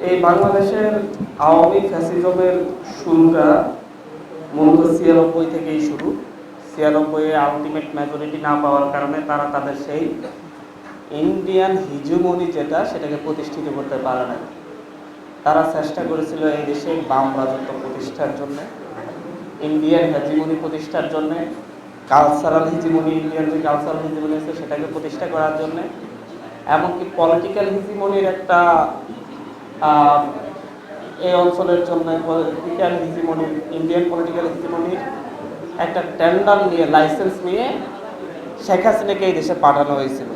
এই বাংলাদেশের আওয়ামী ফ্যাসিজমের শুরুটা মূলত ৯৬ থেকেই শুরু। ৯৬-এ আলটিমেট মেজরিটি না পাওয়ার কারণে তারা তাদের সেই ইন্ডিয়ান হিজুমনি সেটাকে প্রতিষ্ঠিত করতে পারে না। তারা চেষ্টা করেছিল এই দেশে বাম রাজত্ব প্রতিষ্ঠার জন্য, ইন্ডিয়ান হেজিমনি প্রতিষ্ঠার জন্য, কালচারাল হিজিমনি, ইন্ডিয়ান যে কালচারাল হিজিমনি আছে সেটাকে প্রতিষ্ঠা করার জন্য, এমনকি পলিটিক্যাল হিজিমনির একটা এই অঞ্চলের জন্য পলিটিক্যাল হিজিমনি, ইন্ডিয়ান পলিটিক্যাল হিজিমনির একটা টেন্ডার নিয়ে, লাইসেন্স নিয়ে শেখ হাসিনাকে এই দেশে পাঠানো হয়েছিল।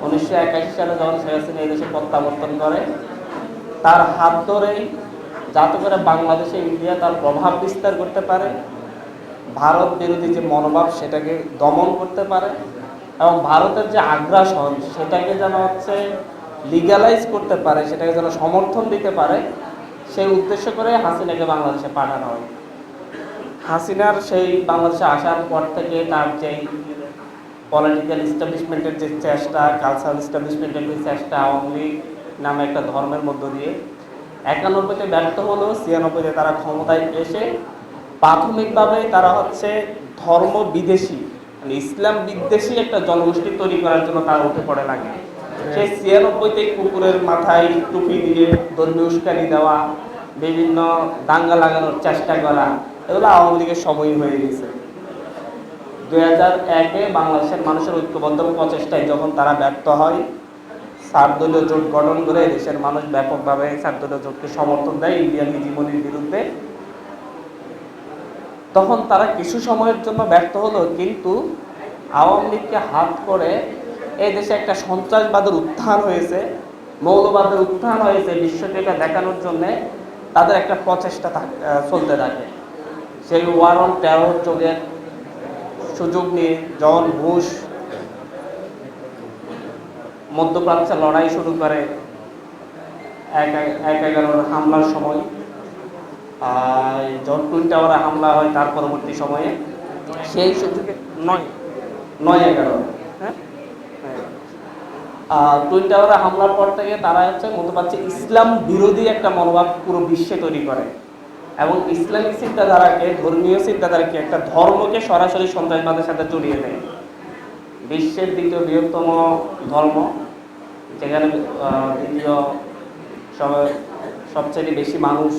১৯৮১ সালে যখন শেখ হাসিনা এই দেশে প্রত্যাবর্তন করে, তার হাত ধরেই যাতে করে বাংলাদেশে ইন্ডিয়া তার প্রভাব বিস্তার করতে পারে, ভারত বিরোধী যে মনোভাব সেটাকে দমন করতে পারে এবং ভারতের যে আগ্রাসন সেটাকে যেন লিগ্যালাইজ করতে পারে, সেটাকে যেন সমর্থন দিতে পারে, সেই উদ্দেশ্য করে হাসিনাকে বাংলাদেশে পাঠানো হয়। হাসিনার সেই বাংলাদেশে আসার পর থেকে তার যেই পলিটিক্যাল ইস্টাবলিশমেন্টের যে চেষ্টা, কালচারাল ইস্টাবলিশমেন্টের যে চেষ্টা, আওয়ামী লীগ নামে একটা ধর্মের মধ্য দিয়ে ৯১-তে ব্যর্থ হলেও ৯৬-তে তারা ক্ষমতায় এসে প্রাথমিকভাবে তারা ধর্ম বিদেশি, মানে ইসলাম বিদ্বেষী একটা জনগোষ্ঠী তৈরি করার জন্য তারা উঠে পড়ে লাগে। সেই ৯৬-তে কুকুরের মাথায় টুপি দিয়ে ধর্মীয় উস্কানি দেওয়া, বিভিন্ন দাঙ্গা লাগানোর চেষ্টা করা, এগুলো আওয়ামী লীগের সময় হয়ে গেছে। ২০০১-এ বাংলাদেশের মানুষের ঐক্যবদ্ধ প্রচেষ্টায় যখন তারা ব্যর্থ হয়, সার্কদলীয় জোট গঠন করে দেশের মানুষ ব্যাপকভাবে সার্কদলীয় জোটকে সমর্থন দেয় ইন্ডিয়ান হিজিমনির বিরুদ্ধে। তখন তারা কিছু সময়ের জন্য ব্যর্থ হলো, কিন্তু আওয়ামী লীগকে হাত করে এই দেশে একটা সন্ত্রাসবাদের উত্থান হয়েছে, মৌলবাদের উত্থান হয়েছে, বিশ্বকে এটা দেখানোর জন্য তাদের একটা প্রচেষ্টা চলতে থাকে। সেই ওয়ার অন টেরর যোগের সুযোগ নিয়ে জন বুশ মধ্যপ্রাচ্যে লড়াই শুরু করে ১/১১ হামলার সময়, যখন টুইন টাওয়ারে হামলা হয় তার পরবর্তী সময়ে, সেই সুযোগে ৯/১১ হ্যাঁ, টুইন টাওয়ারে হামলার পর থেকে তারা মধ্যপ্রাচ্যে ইসলাম বিরোধী একটা মনোভাব পুরো বিশ্বে তৈরি করে এবং ইসলামিক চিন্তাধারাকে, ধর্মীয় চিন্তাধারাকে, একটা ধর্মকে সরাসরি সন্ত্রাসবাদের সাথে জড়িয়ে দেয়। বিশ্বের দ্বিতীয় বৃহত্তম ধর্ম, যেখানে দ্বিতীয় সবচেয়ে বেশি মানুষ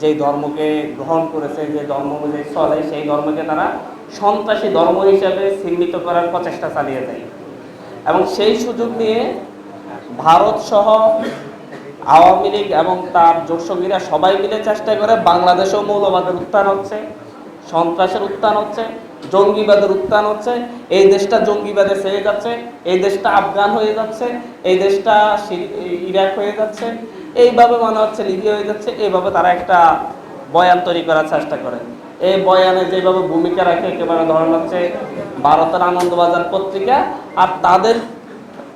যেই ধর্মকে গ্রহণ করেছে, যে ধর্ম অনুযায়ী চলে, সেই ধর্মকে তারা সন্ত্রাসী ধর্ম হিসাবে চিহ্নিত করার প্রচেষ্টা চালিয়ে দেয়। এবং সেই সুযোগ নিয়ে ভারত সহ আওয়ামী লীগ এবং তার জোটসঙ্গীরা সবাই মিলে চেষ্টা করে বাংলাদেশেও মৌলবাদের উত্থান হচ্ছে, সন্ত্রাসের উত্থান হচ্ছে, জঙ্গিবাদের উত্থান হচ্ছে, এই দেশটা জঙ্গিবাদে ছেড়ে যাচ্ছে, এই দেশটা আফগান হয়ে যাচ্ছে, এই দেশটা ইরাক হয়ে যাচ্ছে, এইভাবে লিবিয়া হয়ে যাচ্ছে। এইভাবে তারা একটা বয়ান তৈরি করার চেষ্টা করে। এই বয়ানে যেভাবে ভূমিকা রাখে, একেবারে ধরেন ভারতের আনন্দবাজার পত্রিকা, আর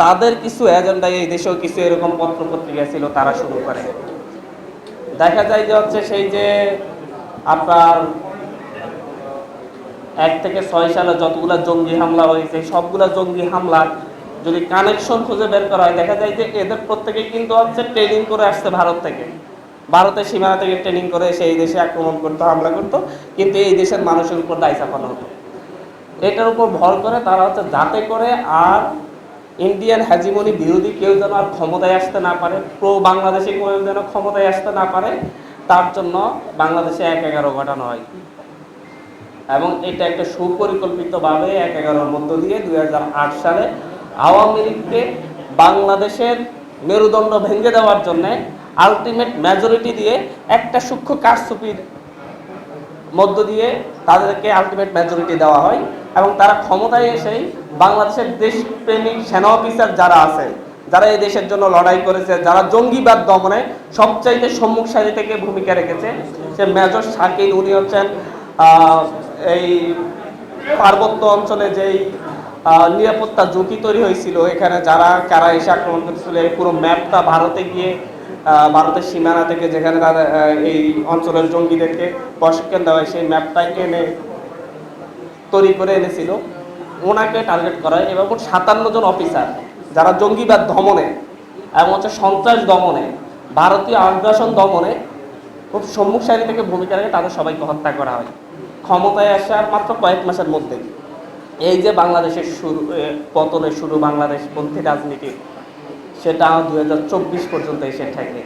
তাদের কিছু এজেন্ডায় এই দেশেও কিছু এরকম পত্র পত্রিকা ছিল, তারা শুরু করে। দেখা যায় যে সেই যে আপনার ১ থেকে ৬ সালে যতগুলা জঙ্গি হামলা হয়েছে, সবগুলা জঙ্গি হামলার যদি কানেকশন খুঁজে বের করা হয়, দেখা যায় যে এদের প্রত্যেকে কিন্তু ট্রেনিং করে আসছে ভারত থেকে, ভারতের সীমানা থেকে ট্রেনিং করে সেই দেশে আক্রমণ করতো, হামলা করতো, কিন্তু এই দেশের মানুষের উপর দায় চাপানো হতো। এটার উপর ভর করে তারা যাতে করে আর ইন্ডিয়ান হেজিমনি বিরোধী কেউ যেন আর ক্ষমতায় আসতে না পারে, প্রো বাংলাদেশি কেউ যেন ক্ষমতায় আসতে না পারে, তার জন্য বাংলাদেশে ১/১১ ঘটানো হয়। এবং এটা একটা সুপরিকল্পিতভাবে ১/১১-র মধ্য দিয়ে ২০০৮ সালে আওয়ামী লীগকে বাংলাদেশের মেরুদণ্ড ভেঙে দেওয়ার জন্য আলটিমেট মেজরিটি দিয়ে একটা সূক্ষ্ম কারচুপির মধ্য দিয়ে তাদেরকে আলটিমেট মেজরিটি দেওয়া হয় এবং তারা ক্ষমতায় এসেই বাংলাদেশের দেশপ্রেমিক সেনা অফিসার যারা আছে, যারা এই দেশের জন্য লড়াই করেছে, যারা জঙ্গিবাদ দমনে সবচাইতে সম্মুখ সারি থেকে ভূমিকা রেখেছে, সে মেজর শাকিল, উনি এই পার্বত্য অঞ্চলে যেই নিরাপত্তা ঝুঁকি তৈরি হয়েছিল, এখানে কারা এসে আক্রমণ করেছিল, এই পুরো ম্যাপটা ভারতে গিয়ে ভারতের সীমানা থেকে যেখানে তারা এই অঞ্চলের জঙ্গিদেরকে প্রশিক্ষণ দেওয়া হয়, সেই ম্যাপটা তৈরি করে এনেছিল, ওনাকে টার্গেট করা হয়। এবং ৫৭ জন অফিসার যারা জঙ্গিবাদ দমনে এবং সন্ত্রাস দমনে ভারতীয় আগ্রাসন দমনে খুব সম্মুখ সারি থেকে ভূমিকা রেখে তাদের সবাইকে হত্যা করা হয় ক্ষমতায় আসার মাত্র কয়েক মাসের মধ্যে। এই যে বাংলাদেশের শুরু, পতনের শুরু বাংলাদেশ পন্থী রাজনীতি, সেটা 2024 পর্যন্ত এসে ঠেকে।